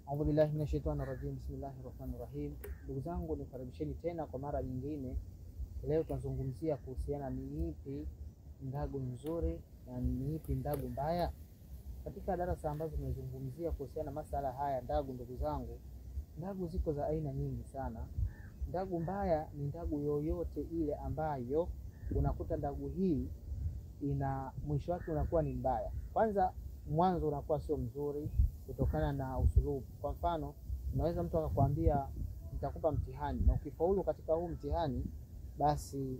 A'udhu billahi minashaitani rajim. Bismillahirrahmanirrahim. Ndugu zangu, nikaribisheni tena kwa mara nyingine. Leo tunazungumzia kuhusiana ni ipi ndagu nzuri na ni ipi ndagu mbaya. Katika darasa ambazo tumezungumzia kuhusiana masala haya ndagu, ndugu zangu, ndagu ziko za aina nyingi sana. Ndagu mbaya ni ndagu yoyote ile ambayo unakuta ndagu hii ina mwisho wake unakuwa ni mbaya. Kwanza mwanzo unakuwa sio mzuri kutokana na usulubu. Kwa mfano, unaweza mtu akakwambia nitakupa mtihani na ukifaulu katika huu mtihani basi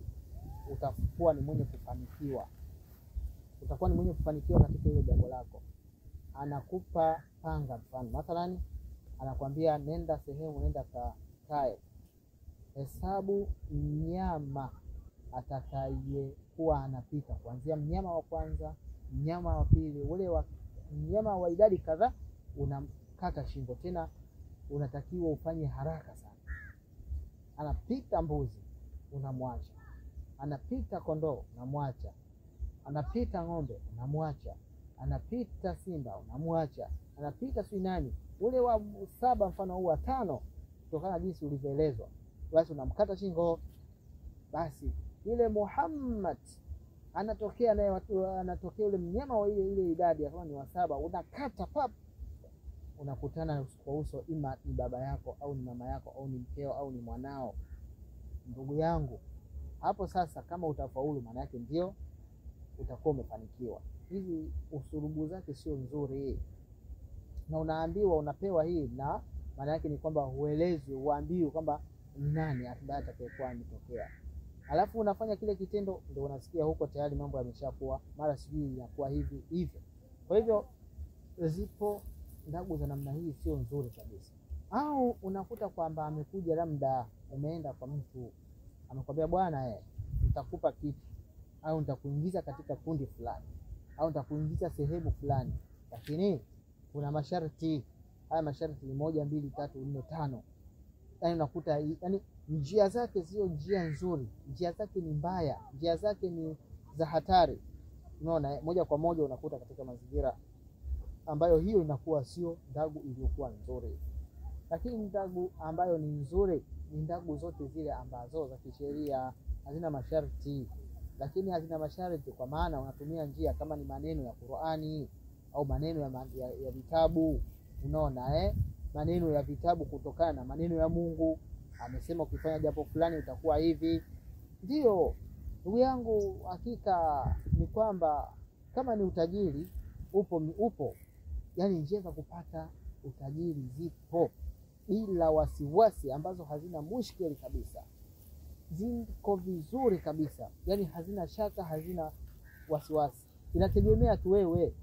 utakuwa ni mwenye kufanikiwa. Utakuwa ni mwenye kufanikiwa katika hilo jambo lako. Anakupa panga mfano. Mathalani anakwambia nenda sehemu, nenda kae. Hesabu mnyama atakaye kuwa anapita kuanzia mnyama wa kwanza, mnyama wa pili, ule wa mnyama wa idadi kadhaa unamkata shingo. Tena unatakiwa ufanye haraka sana. Anapita mbuzi unamwacha, anapita kondoo unamwacha, anapita ng'ombe unamwacha, anapita simba unamwacha, anapita nani ule wa saba mfano huu wa tano, kutokana na jinsi ulivyoelezwa basi unamkata shingo. Basi ile Muhammad anatokea naye watu, anatokea ule mnyama wa ile idadi kama ni wa saba, unakata pap, unakutana kwa uso, ima ni baba yako au ni mama yako au ni mkeo au ni mwanao. Ndugu yangu, hapo sasa kama utafaulu maana yake ndio utakuwa umefanikiwa. Hizi usulubu zake sio nzuri, na unaambiwa unapewa hii, na maana yake ni kwamba huelezi, uambiwi kwamba nani atakayekuwa ametokea. Alafu unafanya kile kitendo, ndio unasikia huko tayari mambo yameshakuwa, mara sijui inakuwa hivi hivyo. Kwa hivyo zipo ndagu za namna hii sio nzuri kabisa. Au unakuta kwamba amekuja, labda umeenda kwa mtu amekwambia bwana nitakupa kitu au nitakuingiza katika kundi fulani au nitakuingiza sehemu fulani, lakini kuna masharti. Haya masharti ni 1 2 3 4 5. Yaani unakuta njia zake sio njia nzuri, njia zake ni mbaya, njia zake ni za hatari. Unaona, moja kwa moja unakuta katika mazingira ambayo hiyo inakuwa sio ndagu iliyokuwa nzuri. Lakini ndagu ambayo ni nzuri ni ndagu zote zile ambazo za kisheria hazina masharti. Lakini hazina masharti kwa maana unatumia njia kama ni maneno ya Qur'ani au maneno ya vitabu. Unaona maneno ya vitabu kutokana na maneno ya Mungu. Amesema ukifanya jambo fulani utakuwa hivi. Ndio ndugu yangu, hakika ni kwamba kama ni utajiri upo, yani njia za kupata utajiri zipo bila wasiwasi, ambazo hazina mushkeli kabisa, ziko vizuri kabisa, yani hazina shaka, hazina wasiwasi. Inategemea tu wewe.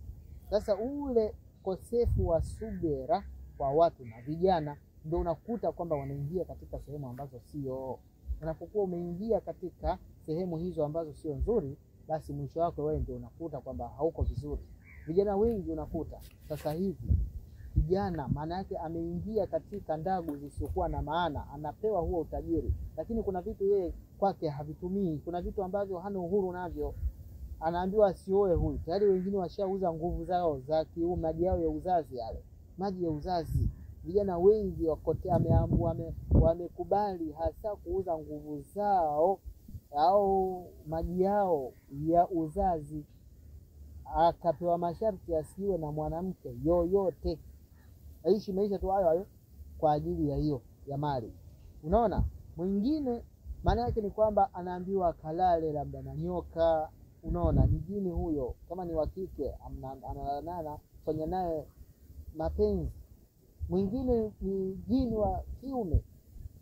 Sasa ule kosefu wa subira kwa watu na vijana ndio unakuta kwamba wanaingia katika sehemu ambazo sio. Unapokuwa umeingia katika sehemu hizo ambazo sio nzuri, basi mwisho wako wewe ndio unakuta kwamba hauko vizuri. Vijana wengi unakuta sasa hivi kijana maana yake ameingia katika ndagu zisizokuwa na maana, anapewa huo utajiri, lakini kuna vitu yeye kwake havitumii. Kuna vitu ambavyo hana uhuru navyo, anaambiwa asioe huyu. Tayari wengine washauza nguvu zao za kiume, maji yao ya uzazi, yale maji ya uzazi. Vijana wengi wakote wamekubali hasa kuuza nguvu zao au maji yao ya uzazi, akapewa masharti asiwe na mwanamke yoyote, aishi maisha tu hayo kwa ajili ya hiyo ya mali. Unaona, mwingine maana yake ni kwamba anaambiwa kalale labda na nyoka. Unaona, ni jini huyo, kama ni wa kike analala fanya naye mapenzi. Mwingine ni jini wa kiume,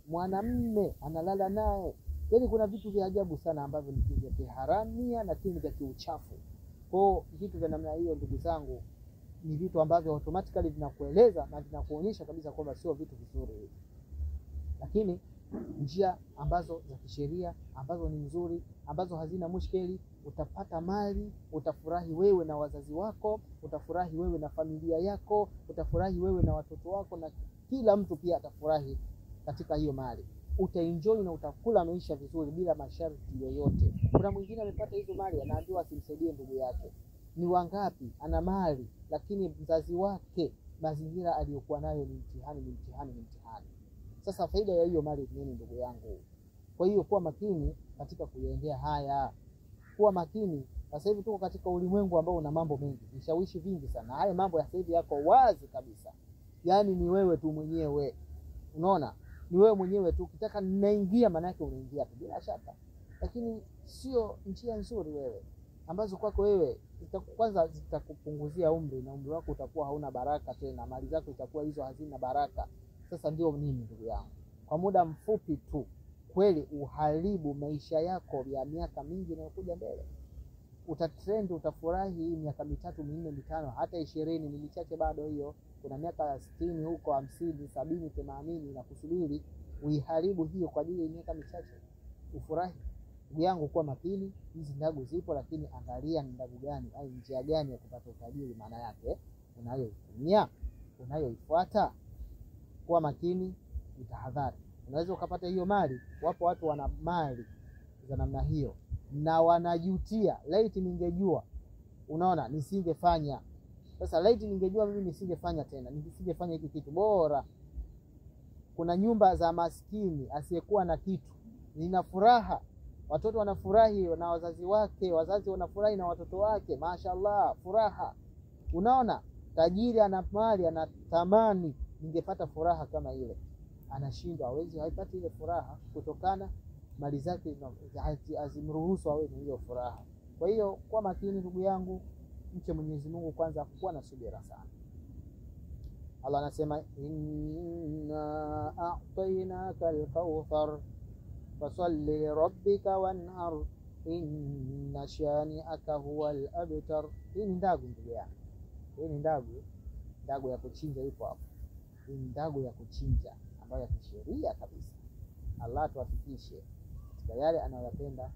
mwanamume analala naye. Yaani kuna vitu vya ajabu sana ambavyo ni vya kiharamia na vya kiuchafu. Kwa vitu vya namna hiyo, ndugu zangu, ni vitu ambavyo automatically vinakueleza na vinakuonyesha kabisa kwamba sio vitu vizuri. Lakini njia ambazo za kisheria ambazo ni nzuri, ambazo hazina mushkeli, utapata mali, utafurahi wewe na wazazi wako, utafurahi wewe na familia yako, utafurahi wewe na watoto wako, na kila mtu pia atafurahi katika hiyo mali. Utaenjoy na utakula maisha vizuri bila masharti yoyote. Kuna mwingine amepata hizo mali, anaambiwa asimsaidie ndugu yake. Ni wangapi ana mali lakini mzazi wake mazingira aliyokuwa nayo ni mtihani. Sasa faida ya hiyo mali nini ndugu yangu? Kwa hiyo kuwa makini katika kuyaendea haya. Kuwa makini. Sasa hivi tuko katika ulimwengu ambao una mambo mengi, vishawishi vingi sana. Haya mambo ya sasa hivi yako wazi kabisa. Yaani ni wewe tu mwenyewe. Unaona? Ni wewe mwenyewe tu ukitaka ninaingia, maana yake unaingia tu bila shaka. Lakini sio njia nzuri wewe ambazo kwako wewe kwanza zitakupunguzia umri, na umri wako utakuwa hauna baraka tena, mali zako itakuwa hizo hazina baraka. Sasa ndio nini ndugu yangu? Kwa muda mfupi tu kweli uharibu maisha yako ya miaka mingi inayokuja mbele. Utatrend, utafurahi miaka 3, 4, 5, hata 20 ni michache bado hiyo. Kuna miaka 60 huko, 50, 70, 80 na kusubiri uiharibu hiyo kwa ajili ya miaka michache. Ufurahi. Ndugu yangu, kuwa makini. Hizi ndagu zipo, lakini angalia ni ndagu gani au njia gani ya kupata utajiri, maana yake unayoitumia, unayoifuata. Kuwa makini, utahadhari. Unaweza ukapata hiyo mali. Wapo watu wana mali za namna hiyo na wanajutia, laiti ningejua, unaona, nisingefanya. Sasa laiti ningejua mimi nisingefanya tena, nisingefanya hiki kitu bora. Kuna nyumba za maskini asiyekuwa na kitu, nina furaha, watoto wanafurahi na wazazi wake, wazazi wanafurahi na watoto wake, mashaallah, furaha. Unaona, tajiri ana mali, anatamani ningepata furaha kama ile, anashindwa, haipati ile furaha kutokana mali zake hazimruhusu awe na hiyo furaha. Kwa hiyo kwa makini ndugu yangu, mche Mwenyezi Mungu kwanza, kuwa na subira sana. Allah anasema inna a'tainaka al-kawthar fasalli li rabbika wanhar inna shani'aka huwal abtar. Hii ni ndagu ndugu yangu. Hii ni ndagu ya kuchinja ipo hapo. Hii ni ndagu ya kuchinja ambayo ya kisheria kabisa. Allah tuwafikishe katika yale anayoyapenda.